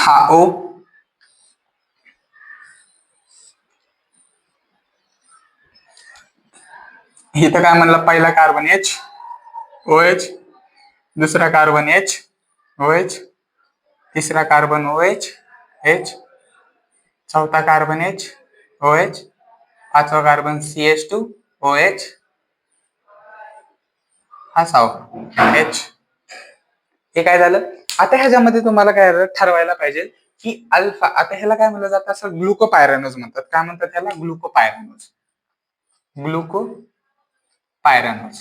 हा ओ. इथं काय म्हणलं, पहिला कार्बन एच, ओ एच, दुसरा कार्बन एच, ओ एच, तिसरा कार्बन ओ एच, एच, चौथा कार्बन एच, ओ एच, पाचवा कार्बन CH2 ओ एच, हा सहावा एच. हे काय झालं. आता ह्याच्यामध्ये तुम्हाला काय ठरवायला पाहिजे की अल्फा, आता ह्याला काय म्हणलं जातं, असं ग्लुकोपायरॅनोज म्हणतात. काय म्हणतात ह्याला? ग्लुकोपायरॅनोज. ग्लुकोपायरॅनोज.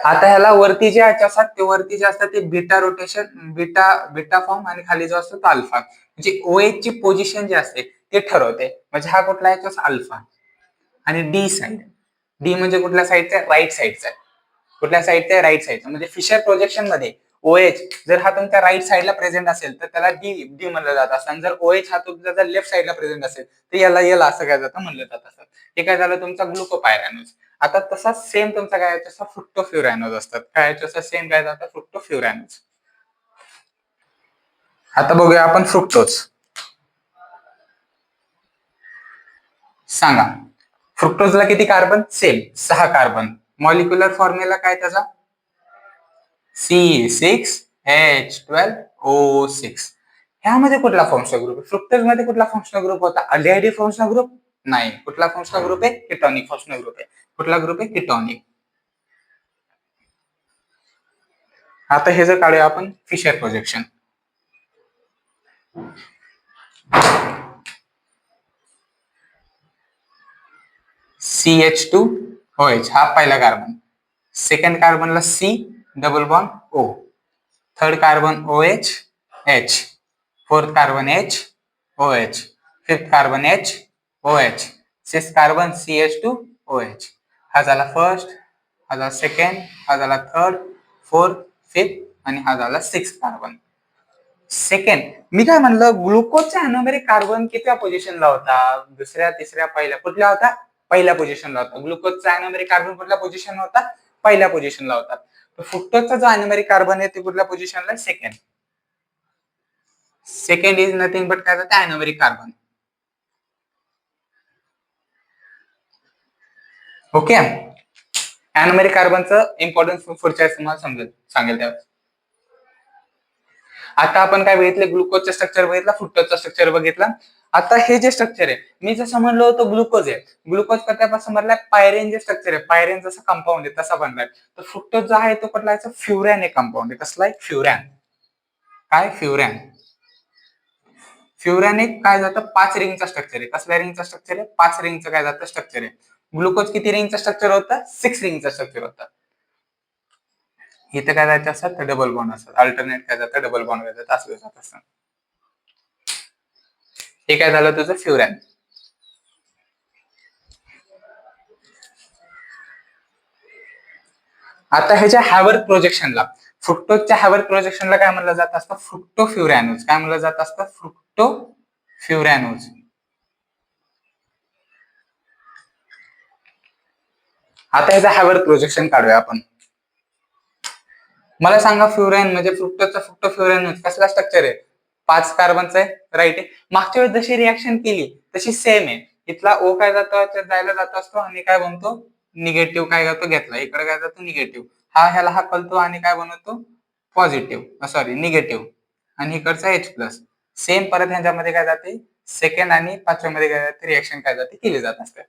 आता ह्याला वरती जे असतात ते वरती जे असतात ते बीटा रोटेशन, बीटा फॉर्म, आणि खाली जो असतो तो अल्फा. म्हणजे OH ची पोझिशन जी असते ते ठरवते. म्हणजे हा कुठला आहे, तो अल्फा. आणि डी साइड, डी म्हणजे कुठल्या साईडचा? राईट साईडचा. कुठल्या साईडचा? राईट साईडचा. म्हणजे फिशर प्रोजेक्शन मध्ये OH जर हा तुमच्या राईट साईडला प्रेझेंट असेल तर त्याला डी म्हणलं जात असतं, आणि जर OH हा तुमच्या लेफ्ट साईडला प्रेझेंट असेल तर याला याला असं काय जातं म्हणलं जात असतं. हे काय झालं तुमचा ग्लुकोपायरॅनोज. आता तसाच सेम तुमचा काय तसा फ्रुक्टोफ्युरॅनोज असतात. काय तसं सेम काय जातं? फ्रुक्टोफ्युरॅनोज. आता बघूया आपण फ्रुक्टोज. सांगा, फ्रुक्टोजला किती carbon? Same 6 carbon. Molecular formula काय त्याचा? C6H12O6. ह्यामध्ये कुठला फंक्शनल ग्रुप आहे? फ्रुक्टोज मध्ये कुठला फंक्शनल ग्रुप होता? Aldehyde functional group? नाही. कुठला फंक्शनल ग्रुप आहे? कीटोनिक फंक्शनल ग्रुप आहे. कुठला ग्रुप आहे? कीटोनिक. आता हे जर काढूया आपण फिशर प्रोजेक्शन. CH2OH हा पहिला कार्बन. सेकंड कार्बनला C double bond O. Third carbon OH H. Fourth carbon H OH. Fifth carbon H OH. Sixth carbon CH2OH. हा झाला फर्स्ट, हा झाला सेकंड, हा झाला थर्ड, फोर्थ, फिफ्थ, आणि हा झाला सिक्स्थ कार्बन. सेकंड, मी काय म्हणलं, ग्लुकोजचा अॅनोमेरिक कार्बन कितव्या पोझिशनला होता? दुसऱ्या, तिसऱ्या, पहिल्या. कुठला होता? पहिल्या पोझिशनला होता. ग्लुकोजचा अॅनोमेरिक कार्बन कुठल्या पोझिशनला होता? पहिल्या पोझिशनला होता. तर फ्रुक्टोजचा जो अॅनोमेरिक कार्बन आहे ते कुठल्या पोझिशनला? Second. Second is nothing but काय जातं? अॅनोमेरिक कार्बन. ओके. अॅनोमेरिक कार्बनचं इम्पॉर्टन्स पुढच्या तुम्हाला सांगेल त्यावेळेस. आता आपण काय बघितलं? ग्लुकोजचं स्ट्रक्चर बघितला, फ्रुक्टोजचा स्ट्रक्चर बघितला. आता हे जे स्ट्रक्चर आहे, मी जसं म्हणलो होतो ग्लुकोज आहे. ग्लुकोज कशापासून बनलाय? पायरेन जे स्ट्रक्चर आहे, पायरेन जसं कंपाऊंड आहे तसा बनलाय. तर फ्रुक्टोज जो आहे तो कुठला आहे? फ्युरॅन हे कंपाऊंड आहे. कसला आहे? फ्युरॅन. काय? फ्युरॅन. फ्युरॅन एक काय जातं? 5 रिंगचा स्ट्रक्चर आहे. कसल्या रिंगचा स्ट्रक्चर आहे? 5 रिंगचं काय जातं? स्ट्रक्चर आहे. ग्लुकोज किती रिंगचं स्ट्रक्चर होतं? 6 रिंगचं स्ट्रक्चर होतं. इथे काय जायचं असतात? तर डबल बॉन्ड असतात. अल्टरनेट काय जातं? डबल बॉन्ड जातात. असं जात असतं. हे काय झालं तुझं? फ्युरॅन. आता ह्याच्या हॅवर्थ प्रोजेक्शनला, फ्रुक्टोजच्या हॅवर्थ प्रोजेक्शनला काय म्हणलं जात असतं? फ्रुक्टोफ्युरॅनोज. काय म्हणलं जात असतं? फ्रुक्टोफ्युरॅनोज. आता ह्याचा हॅवर्थ प्रोजेक्शन काढूया आपण. मला सांगा, फ्युरॅन म्हणजे फ्रुक्टोजचा फ्रुक्टोफ्युरॅनोज कसला स्ट्रक्चर आहे? 5 कार्बनचा आहे, राईट आहे. मागच्या वेळेस जशी रिॲक्शन केली तशी सेम आहे. इथला O काय जातो? जायला जात असतो, आणि काय बनतो? निगेटिव्ह काय जातो? घेतला. इकडे काय जातो? निगेटिव्ह. हा ह्याला हकलतो आणि काय बनवतो? Positive, sorry negative. आणि इकडचा H+. सेम परत ह्याच्यामध्ये काय जाते? सेकंड आणि पाचव्या मध्ये काय जाते? रिॲक्शन काय जाते? केली जात असते.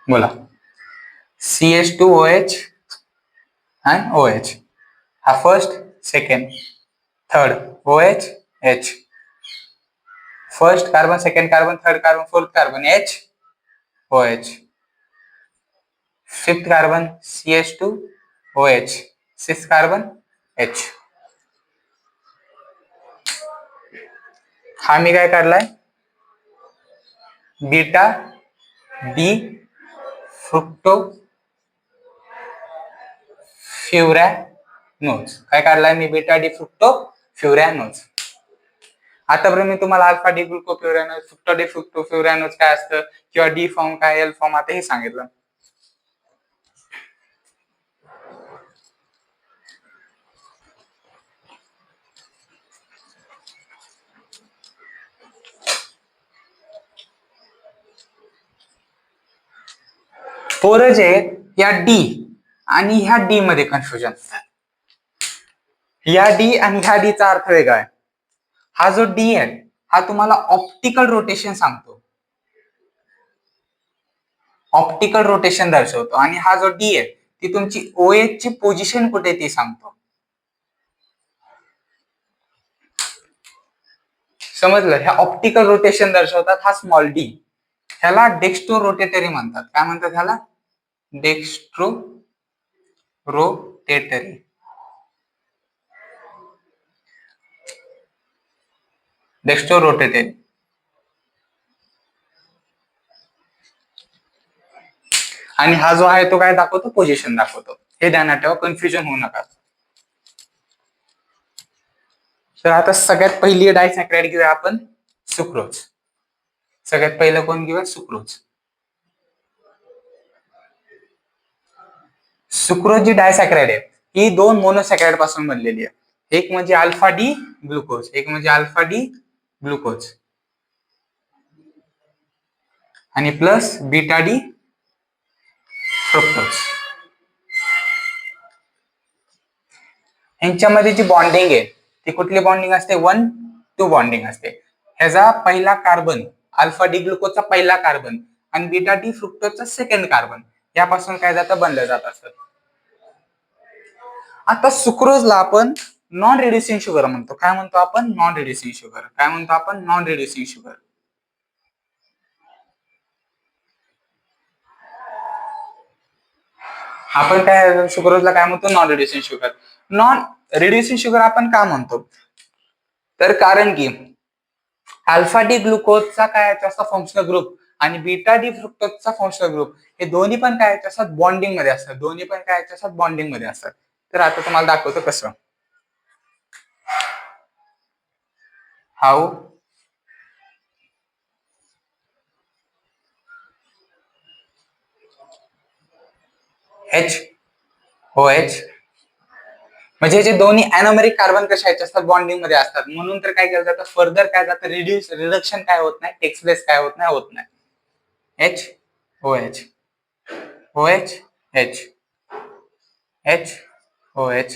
बोला. CH2OH and OH. हा first, second, third, OH, H. First carbon, second carbon, third carbon, fourth carbon, H, OH. Fifth carbon CH2OH. Sixth carbon H. हा मी काय काढलाय? Beta D fructo furanose. काय काढलाय मी? Beta D fructo furanose. आतापर्यंत मी तुम्हाला alpha D glucofuranose, fructo D fructofuranose काय असतं किंवा डी फॉर्म काय, एल फॉर्म आता हे सांगितलं. पोरं जे या डी आणि ह्या डी मध्ये कन्फ्युजन असतात. या डी आणि ह्या डी चा अर्थ वेगळा आहे. हा जो डी आहे हा तुम्हाला ऑप्टिकल रोटेशन सांगतो, ऑप्टिकल रोटेशन दर्शवतो, आणि हा जो डी आहे ती तुमची ओएच ची पोझिशन कुठे ती सांगतो. समजलं? ह्या ऑप्टिकल रोटेशन दर्शवतात. हा स्मॉल डी, ह्याला डेक्स्ट्रो रोटेटरी म्हणतात. काय म्हणतात ह्याला? Dextro rotatory. Dextro rotatory. आणि हा जो आहे तो काय दाखवतो? पोझिशन दाखवतो. हे ध्यानात ठेवा, कन्फ्युजन होऊ नका. तर आता सगळ्यात पहिली डायसॅक्राइड घेऊया आपण, सुक्रोज. सगळ्यात पहिलं कोण घेऊया? सुक्रोज. सुक्रोज जी डायसॅक्राइड आहे ही 2 मोनोसॅक्राइड पासून बनलेली आहे. एक म्हणजे अल्फा डी ग्लुकोज, एक म्हणजे अल्फा डी ग्लुकोज, आणि प्लस बीटा डी फ्रुक्टोज. यांच्यामध्ये जी बॉन्डिंग आहे ती कुठली बॉन्डिंग असते? 1-2 बॉन्डिंग असते. ह्याचा पहिला कार्बन, अल्फा डी ग्लुकोजचा पहिला कार्बन आणि बीटा डी फ्रुक्टोजचा सेकंड कार्बन, यापासून काय जातं? बनलं जात असतं. आता सुक्रोजला आपण नॉन रिड्युसिंग शुगर म्हणतो. काय म्हणतो आपण? Non reducing sugar. काय म्हणतो आपण? Non reducing sugar. आपण काय सुक्रोजला काय म्हणतो? Non reducing sugar. Non reducing sugar आपण का म्हणतो? तर कारण की अल्फा डी ग्लुकोजचा काय असतो? फंक्शनल ग्रुप, आणि बीटा डी फ्रुक्टोजचा फंक्शनल ग्रुप, हे दोन्ही पण काय असतात? बॉन्डिंग मध्ये असतात. दोन्ही पण काय असतात? बॉन्डिंग मध्ये असतात. तर आता तुम्हाला दाखवतो कसं. हाऊ? एच ओ एच, म्हणजे जे दोन्ही अॅनोमेरिक कार्बन कशा असतात? बॉन्डिंग मध्ये असतात. म्हणून तर काय केलं जातं? फर्दर काय जातं? रिडक्शन काय होत नाही? टेक्स प्लेस काय होत नाही. H O H, O H H, H O H,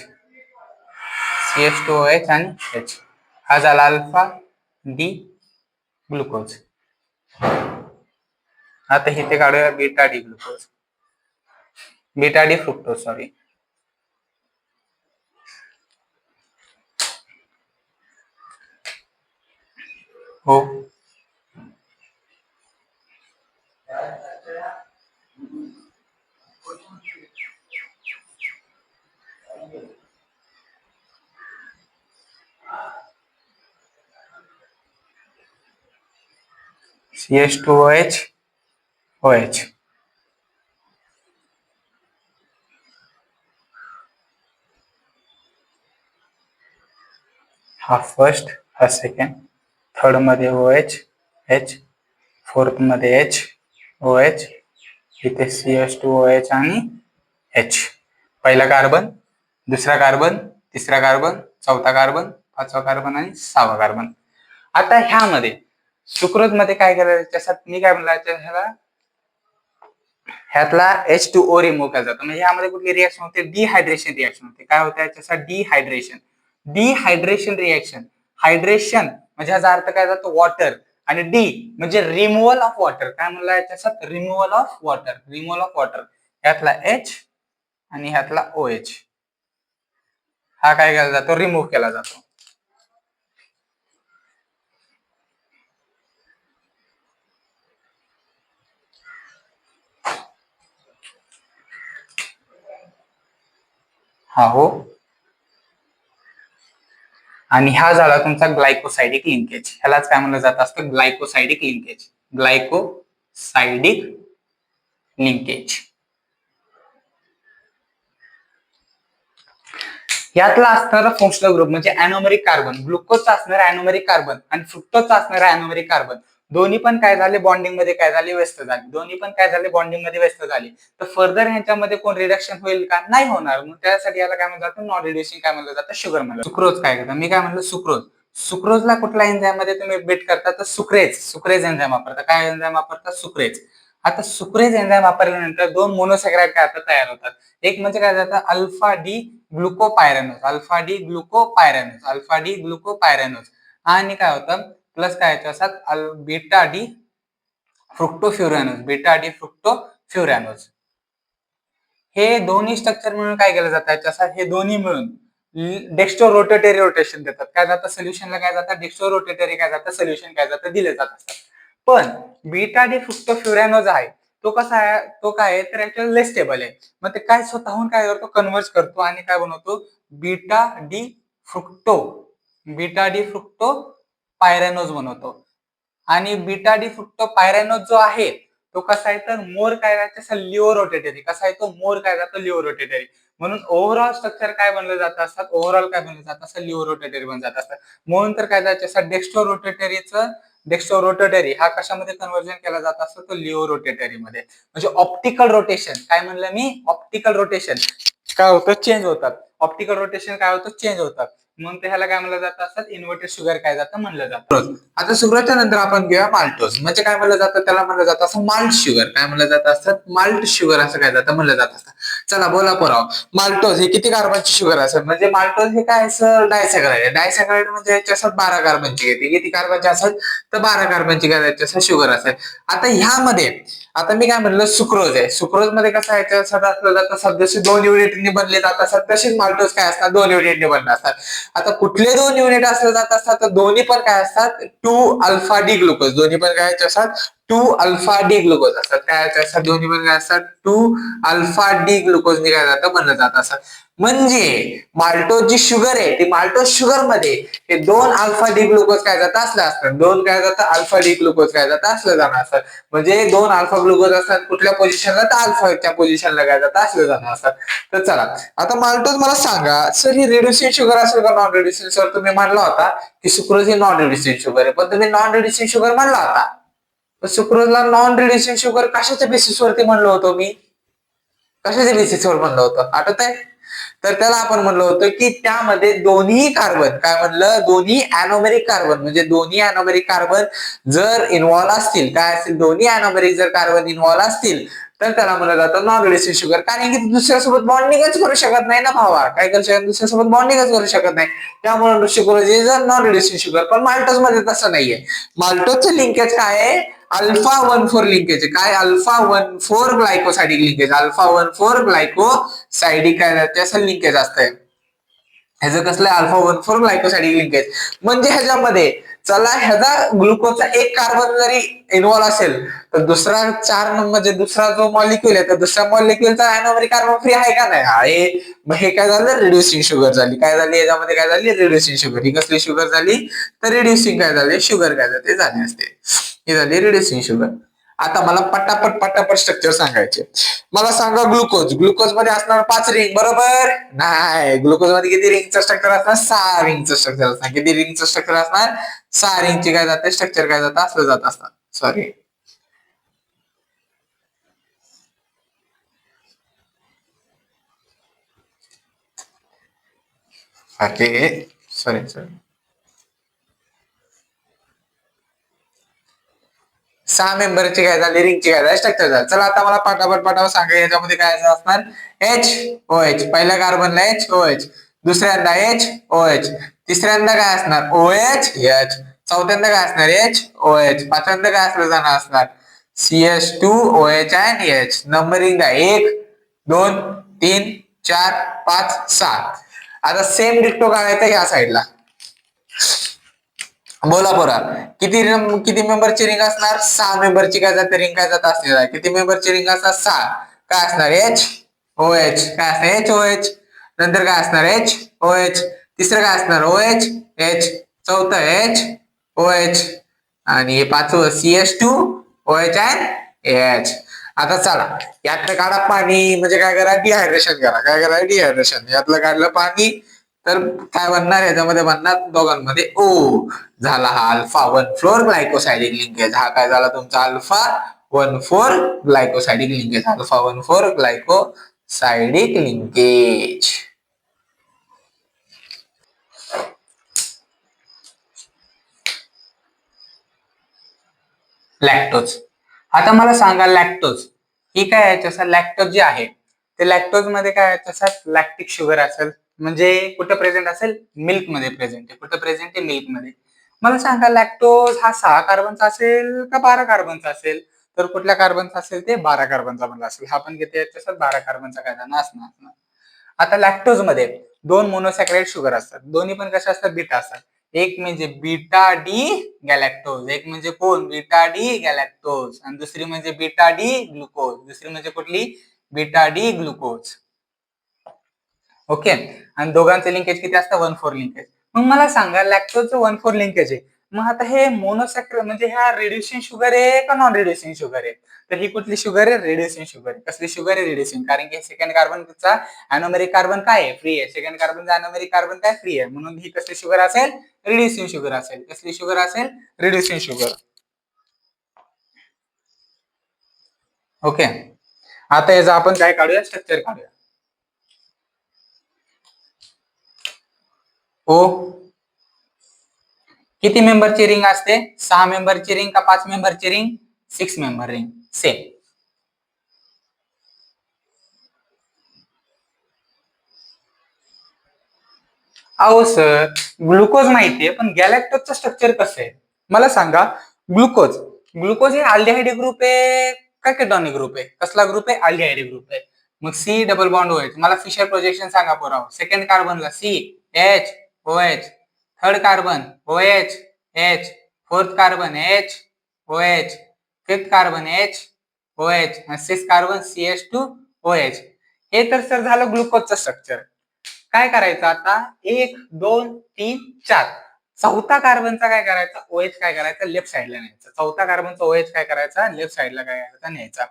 CH2OH आणि एच. हा झाला अल्फा डी ग्लुकोज. आता इथे काढूया beta D glucose, beta D fructose, sorry. हो, CH2OH OH. हा फर्स्ट, हा सेकंड, थर्ड मध्ये OH H, फोर्थ मध्ये H OH, इथे CH2OH आणि H. पहिला कार्बन, दुसरा कार्बन, तिसरा कार्बन, चौथा कार्बन, पाचवा कार्बन आणि 6वा कार्बन. आता ह्यामध्ये सुक्रोज मध्ये काय करायचं? त्याच्यात मी काय म्हणलं, ह्यातला H2O रिमूव्ह केला जातो. म्हणजे ह्यामध्ये कुठली रिएक्शन होते? डिहायड्रेशन रिएक्शन होते. काय होतं याच्यात? डिहायड्रेशन. डिहायड्रेशन रिएक्शन, हायड्रेशन म्हणजे ह्याचा अर्थ काय जातो? वॉटर, आणि डी म्हणजे रिमूव्हल ऑफ वॉटर. काय म्हणलं याच्यात? Removal of water. Removal of water. ह्यातला H आणि ह्यातला OH हा काय केला जातो? रिमूव्ह केला जातो. हा हो, आणि हा झाला तुमचा ग्लायकोसाइडिक लिंकेज. ह्यालाच काय म्हणलं जात असतं? ग्लायकोसाइडिक लिंकेज. ग्लायकोसाइडिक लिंकेज. यातला असणारा फंक्शनल ग्रुप म्हणजे अॅनोमेरिक कार्बन, ग्लुकोजचा असणारा अॅनोमेरिक कार्बन आणि फ्रुक्टोजचा असणारा अॅनोमेरिक कार्बन दोन्ही पण काय झाले बॉन्डिंग मध्ये काय झाले व्यस्त झाले, दोन्ही पण काय झाले बॉन्डिंग मध्ये व्यस्त झाले. तर फर्दर ह्यांच्यामध्ये कोण रिडक्शन होईल का, नाही होणार. मग त्यासाठी याला काय म्हणलं जातं, नॉन रिड्युसिंग काय म्हणलं जातं, शुगर म्हणलं. सुक्रोज काय करतं, मी काय म्हणलं सुक्रोज. सुक्रोजला कुठल्या एन्झाइम मध्ये तुम्ही बीट करता तर सुक्रेज एन्झाइम वापरता. काय एन्झाइम वापरता, सुक्रेज. आता सुक्रेज एन्झाइम वापरल्यानंतर दोन मोनोसॅकराइड काय तयार होतात. एक म्हणजे काय जातं अल्फा डी ग्लुकोपायरॅनोज, अल्फा डी ग्लुकोपायरॅनोज आणि काय होतं प्लस काय असतात बीटा डी फ्रुक्टोफ्युरॅनोज. हे दोन्ही स्ट्रक्चर मिळून काय केलं जातं याच्यासाठी, हे दोन्ही मिळून डेक्स्ट्रो रोटेटरी रोटेशन देतात. काय जातं सोल्युशनला, काय जातं डेक्स्ट्रो रोटेटरी काय जातं सोल्युशन काय जातं दिले जात असतात. पण बीटा डी फ्रुक्टोफ्युरॅनोज आहे तो कसा आहे, तो काय आहे तर ऍक्च्युअली लेस स्टेबल आहे. मग ते काय स्वतःहून काय करतो, कन्व्हर्ट करतो आणि काय बनवतो बीटा डी फ्रुक्टो पायरॅनोज बनवतो. आणि बीटा डी फ्रुक्टो पायरॅनोज जो आहे तो कसा आहे तर मोर काय जातं लिओ रोटेटरी. कसा आहे तो मोर काय जातो लिओ रोटेटरी. म्हणून ओव्हरऑल स्ट्रक्चर काय बनलं जात असतात, ओव्हरऑल काय बनलं जात असतं लिओ रोटेटरी बनत जात असतात. म्हणून तर काय जायचं असतं डेक्स्ट्रो रोटेटरी हा कशामध्ये कन्व्हर्जन केला जात असतो तो लिओ रोटेटरी मध्ये. म्हणजे ऑप्टिकल रोटेशन, काय म्हणलं मी, ऑप्टिकल रोटेशन काय होतं चेंज होतात. ऑप्टिकल रोटेशन काय होतं चेंज होतात. मग त्याला काय म्हणलं जातं असतात इन्व्हर्टेड शुगर काय जातं म्हणलं जातं. आता सुरुवातीच्या नंतर आपण घेऊया माल्टोज. म्हणजे काय म्हणलं जातं त्याला म्हणलं जातं असं माल्ट शुगर. काय म्हणलं जातं असतं माल्ट शुगर असं काय जातं म्हणलं जात असतं. चला बोला पोराव, माल्टोज हे किती कार्बनची शुगर असेल, म्हणजे माल्टोज हे काय असं डायसॅकराइड. डायसॅकराइड म्हणजे याच्यात 12 कार्बनची येते. किती कार्बनची असेल तर 12 कार्बनची काय याच्यात शुगर असेल. आता ह्यामध्ये आता मी काय म्हणलं सुक्रोज आहे. सुक्रोज मध्ये कसं आहे असलं जातं जसे 2 युनिटने बनले जात असतात तसेच माल्टोज काय असतात 2 युनिटने बनले असतात. आता कुठले 2 युनिट असले जात असतात तर दोन्ही पण काय असतात 2 अल्फा डी ग्लुकोज. दोन्ही पण काय असतात 2 अल्फा डी ग्लुकोज असतात. काय असतात दोन्ही पण काय असतात 2 अल्फा डी ग्लुकोज काय जातं बनलं जात असतात. म्हणजे माल्टोज जी शुगर आहे ती माल्टोज शुगर मध्ये हे 2 अल्फा डी ग्लुकोज काय जातं असलं असतात. 2 काय जातं अल्फा डी ग्लुकोज काय जातं असलं जाणार असतात. म्हणजे 2 अल्फा ग्लुकोज असतात कुठल्या पोझिशनला तर अल्फाच्या पोझिशनला काय जातं असलं जाणार असतात. तर चला आता माल्टोज मला सांगा सर ही रिड्युसिंग शुगर असेल का नॉन रिड्युसिंग. सर तुम्ही म्हणला होता की सुक्रोज ही नॉन रिड्युसिंग शुगर आहे, पण तुम्ही नॉन रिड्युसिंग शुगर म्हणला होता. सुक्रोजला नॉन रिड्युसिंग शुगर कशाच्या बेसिसवरती म्हणलो होतो मी, कशाच्या बेसिसवर म्हणलं होतं आठवत आहे. तर त्याला आपण म्हणलं होतं की त्यामध्ये दोन्ही कार्बन काय म्हणलं दोन्ही अॅनोमेरिक कार्बन म्हणजे दोन्ही अॅनोमेरिक कार्बन जर इन्व्हॉल्व असतील काय असतील दोन्ही अॅनोमेरिक जर कार्बन इन्व्हॉल्व असतील तर त्याला म्हणलं जातं नॉन रिड्युसिंग शुगर. कारण की दुसऱ्यासोबत बॉन्डिंगच करू शकत नाही ना भावा, काय करू शकत दुसऱ्यासोबत बॉन्डिंगच करू शकत नाही. त्यामुळे sugar is non reducing sugar. पण माल्टोज मध्ये तसं नाहीये. माल्टोजचं लिंकेज काय आहे अल्फा 1,4 लिंकेज. काय अल्फा 1,4 ग्लायकोसायडिक लिंकेज. अल्फा 1,4 ग्लायकोसायडिक काय त्याचं लिंकेज असतंय. ह्याचं कसलं अल्फा 1,4 ग्लायकोसायडिक लिंकेज. म्हणजे ह्याच्यामध्ये चला ह्याचा ग्लुकोजचा एक कार्बन जरी इन्व्हॉल्व असेल तर दुसरा 4 म्हणजे दुसरा जो मॉलिक्युल आहे तर दुसऱ्या मॉलिक्युलचा अॅनोमेरिक कार्बन फ्री आहे का नाही. आहे. मग हे काय झालं रिड्युसिंग शुगर झाली. काय झाली याच्यामध्ये काय झाली रिड्युसिंग शुगर. ही कसली शुगर झाली तर रिड्युसिंग काय झाली शुगर काय झाली झाली असते. ही झाली रिड्युसिंग शुगर. आता मला पटापट स्ट्रक्चर सांगायचे. मला सांगा ग्लुकोज. ग्लुकोज मध्ये असणार 5 रिंग बरोबर नाही. ग्लुकोज मध्ये किती रिंगचं स्ट्रक्चर असणार 6 रिंगचं स्ट्रक्चर असणार. किती रिंगचं स्ट्रक्चर असणार 6 रिंगची काय जाते स्ट्रक्चर काय जातं असलं जात असणार. सॉरी सॉरी 6 मेंबरची काय झाली रिंगची काय झाली स्ट्रक्चर झालं. चला आता मला पटापट सांगा याच्यामध्ये काय असणार एच ओ एच. पहिल्या कार्बनला एच ओ एच, दुसऱ्यांदा एच ओ एच, तिसऱ्यांदा काय असणार ओ एच एच, चौथ्यांदा काय असणार एच ओ एच, पाचव्यांदा काय असलं जाणार असणार CH2 OH and H. Numbering द्या 1 2 3 4 5 6. आता सेम डिक्टो काढायचा ह्या साईडला. बोला पोरा किती किती मेंबरची रिंग असणार 6 मेंबरची काय जाते रिंग काय जात असणार आहे. किती मेंबरची रिंग असणार 6. काय असणार एच ओ एच. काय असणार एच ओ एच. नंतर काय असणार एच ओ एच. तिसरं काय असणार ओ एच एच. चौथं एच ओ एच आणि हे पाचवं CH2 OH अँड एच. आता चला यातलं काढा पाणी म्हणजे काय करा डिहायड्रेशन करा. काय करा डिहायड्रेशन. यातलं काढलं पाणी तर काय बनणार याच्यामध्ये बनणार दोघांमध्ये ओ झाला हा अल्फा 1,4 ग्लायकोसायडिक लिंकेज. हा काय झाला तुमचा alpha 1,4 glycosidic linkage. Alpha 1,4 glycosidic linkage. Lactose. आता मला सांगा लॅक्टोज ही काय याच्या लॅक्टोज जे आहे ते लॅक्टोज मध्ये काय याच्या लॅक्टिक शुगर असेल म्हणजे कुठं प्रेझेंट असेल मिल्क मध्ये प्रेझेंट आहे. कुठं प्रेझेंट आहे मिल्क मध्ये. मला सांगा लॅक्टोज हा 6 कार्बनचा असेल का 12 कार्बनचा असेल. तर कुठल्या कार्बनचा असेल ते 12 कार्बनचा बनला असेल. हा पण किती याच्या 12 कार्बनचा काय असणार. आता लॅक्टोज मध्ये 2 मोनोसॅकराइड शुगर असतात. दोन्ही पण कशा असतात बीटा असतात. एक म्हणजे बीटा डी गॅलॅक्टोज. एक म्हणजे कोण बीटा डी गॅलॅक्टोज आणि दुसरी म्हणजे बीटा डी ग्लुकोज. दुसरी म्हणजे कुठली बीटा डी ग्लुकोज. ओके. आणि दोघांचे लिंकेज किती असतं 1,4 लिंकेज. मग मला सांगा लॅक्टोजचं 1,4 लिंकेज आहे. मग आता हे मोनोसॅकराइड म्हणजे ह्या रिड्युसिंग शुगर आहे का नॉन रिड्युसिंग शुगर आहे. तर ही कुठली शुगर आहे रिड्युसिंग शुगर आहे. कसली शुगर आहे रिड्युसिंग. कारण की सेकंड कार्बनचा अॅनोमेरिक कार्बन काय आहे फ्री आहे. सेकंड कार्बनचा अॅनोमेरिक कार्बन काय फ्री आहे. म्हणून ही कसली शुगर असेल रिड्युसिंग शुगर असेल. कसली शुगर असेल रिड्युसिंग शुगर. ओके. आता याचा आपण काय काढूया स्ट्रक्चर काढूया. ओ किती मेंबरची रिंग असते 6 मेंबरची रिंग का 5 मेंबरची रिंग 6 मेंबर रिंग सेम. अहो सर ग्लुकोज माहितीये पण गॅलॅक्टोजचं स्ट्रक्चर कसं आहे मला सांगा. ग्लुकोज ग्लुकोज हे अल्डिहाइड ग्रुप आहे का केटोनिक ग्रुप आहे. कसला ग्रुप आहे अल्डिहाइड ग्रुप आहे. मग सी डबल बॉन्ड OH. मला फिशर प्रोजेक्शन सांगा पोराव. सेकंड कार्बनला C H OH. Third carbon OH H. Fourth carbon H OH. Fifth carbon H OH आणि सिक्स कार्बन CH2OH. हे तर सर झालं ग्लुकोजचं स्ट्रक्चर. काय करायचं आता 1 2 3 4 चौथा कार्बनचा काय करायचा OH काय करायचा लेफ्ट साइडला न्यायचा. चौथा कार्बनचा OH काय करायचा लेफ्ट साइडला काय करायचा न्यायचा.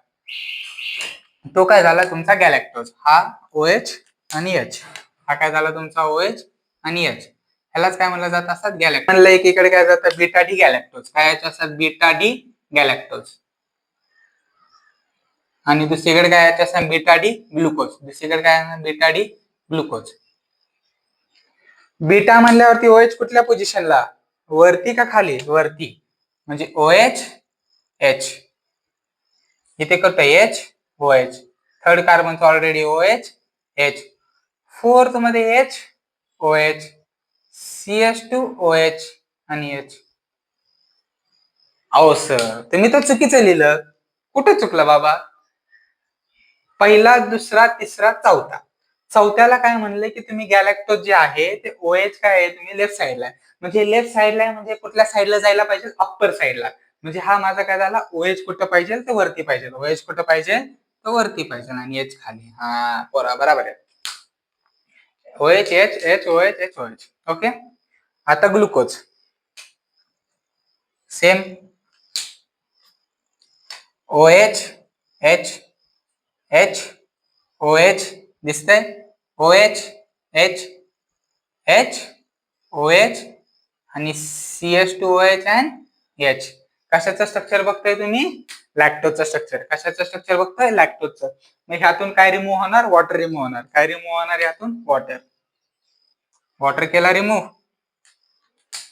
तो काय झाला तुमचा गॅलॅक्टोज. हा OH आणि H. हा काय झाला तुमचा OH आणि H. ह्यालाच काय म्हणलं जात असतात गॅलॅक्टोज. म्हणलं एकीकडे काय जातात बीटा डी गॅलॅक्टोज. काय असतात बीटा डी गॅलॅक्टोज. आणि दुसरीकडे काय असतात बीटा डी ग्लुकोज. दुसरीकडे काय बीटा डी ग्लुकोज. बीटा म्हणल्यावरती OH कुठल्या पोझिशनला वरती का खाली वरती म्हणजे OH H. इथे करतो H OH. थर्ड कार्बनचं ऑलरेडी OH H. फोर्थ मध्ये H OH CH2OH आणि H. अहो सर तुम्ही तर चुकीचं लिहिलं. कुठे चुकलं बाबा. पहिला दुसरा तिसरा चौथा. चौथ्याला काय म्हणलं की तुम्ही गॅलॅक्टोज जे आहे ते OH काय आहे तुम्ही लेफ्ट साइडला आहे. म्हणजे लेफ्ट साइडला आहे म्हणजे कुठल्या साइडला जायला पाहिजे अप्पर साइडला. म्हणजे हा माझा काय झाला OH कुठं पाहिजे तर वरती पाहिजे. OH कुठं पाहिजे तर वरती पाहिजे आणि H खाली. हा बरोबर आहे. OH H H OH H OH. Okay. आता glucose same OH H H OH दिसतंय OH H H OH आणि CH2OH आणि H. कशाचं स्ट्रक्चर बघताय तुम्ही लॅक्टोजचं स्ट्रक्चर. कशाचं स्ट्रक्चर बघताय लॅक्टोजचं. मग ह्यातून काय रिमूव्ह होणार वॉटर रिमूव्ह होणार. काय रिमूव्ह होणार यातून वॉटर. वॉटर केला रिमूव्ह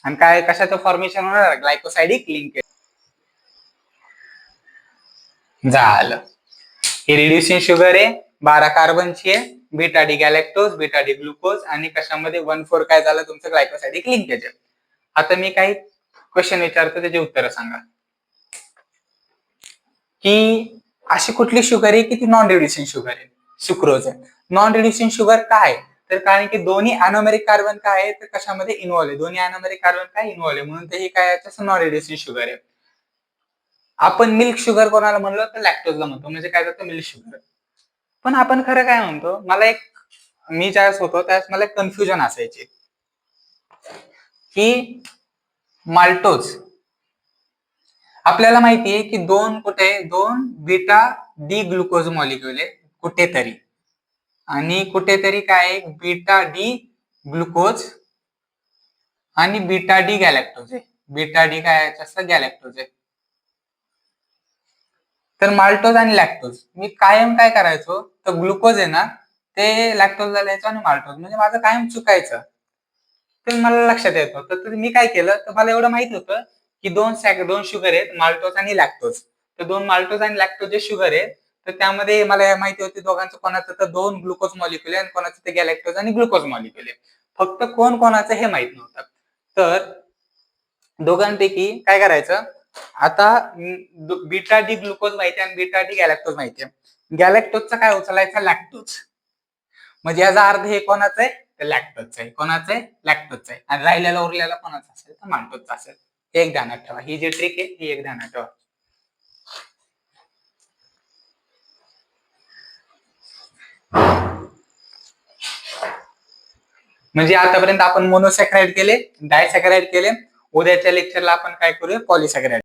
आणि काय कशाचं फॉर्मेशन होणार ग्लायकोसायडिक लिंकेज. झालं. ही रिड्युसिंग शुगर आहे 12 कार्बनची आहे. Beta D galactose beta D glucose आणि कशामध्ये 1,4 काय झालं तुमचं ग्लायकोसायडिक लिंकेज आहे. आता मी काही क्वेश्चन विचारतो त्याची उत्तरं सांगा. की अशी कुठली शुगर आहे की ती नॉन रिड्युसिंग शुगर आहे. सुक्रोज आहे. नॉन रिड्युसिंग शुगर काय तर कारण की दोन्ही अॅनोमेरिक कार्बन काय आहे तर कशामध्ये इन्व्हॉल्व आहे. दोन्ही अॅनोमेरिक कार्बन काय इन्व्हॉल्व आहे म्हणून ते ही काय नॉन रिड्युसिंग शुगर आहे. आपण मिल्क शुगर कोणाला म्हणलो तर लॅक्टोजला म्हणतो म्हणजे काय जातं मिल्क शुगर. पण आपण खरं काय म्हणतो मी ज्यावेळेस होतो त्यावेळेस मला कन्फ्युजन असायचे की माल्टोज आपल्याला माहितीये की दोन बीटा डी ग्लुकोज मॉलिक्युल आहे कुठेतरी आणि कुठेतरी काय बीटा डी ग्लुकोज आणि बीटा डी गॅलॅक्टोज आहे. बीटा डी काय असतं? गॅलॅक्टोज आहे. तर माल्टोज आणि लॅक्टोज मी कायम काय करायचो, तर ग्लुकोज आहे ना ते लॅक्टोजला लिहायचो आणि माल्टोज, म्हणजे माझं कायम चुकायचं. तर मला लक्षात येतं, तर मी काय केलं, तर मला एवढं माहित होतं की दोन शुगर आहेत, माल्टोज आणि लॅक्टोज. तर दोन माल्टोज आणि लॅक्टोज जे शुगर आहेत, तर त्यामध्ये मला माहिती होते दोघांचं कोणाचं तर दोन ग्लुकोज मॉलिक्युल आहे आणि कोणाचं ते गॅलॅक्टोज आणि ग्लुकोज मॉलिक्युल आहे. फक्त कोण कोणाचं हे माहित नव्हतं. तर दोघांपैकी काय करायचं, आता बीटा डी ग्लुकोज माहिती आहे आणि बीटा डी गॅलॅक्टोज माहिती आहे. गॅलॅक्टोजचा काय उचलायचा? लॅक्टोज. म्हणजे याचा अर्थ हे कोणाचं आहे? तर लॅक्टोजचं आहे. कोणाचं आहे? लॅक्टोजचं आहे. आणि राहिलेला उरलेला कोणाचा असेल? तर माल्टोजचा असेल. एक ध्यानात ठेवा, ही जी ट्रिक आहे ही एक ध्यानात ठेवा. म्हणजे आतापर्यंत आपण मोनोसॅकराइड केले, डायसॅकराइड केले. उद्याच्या लेक्चरला आपण काय करूया? पॉलिसॅकराइड.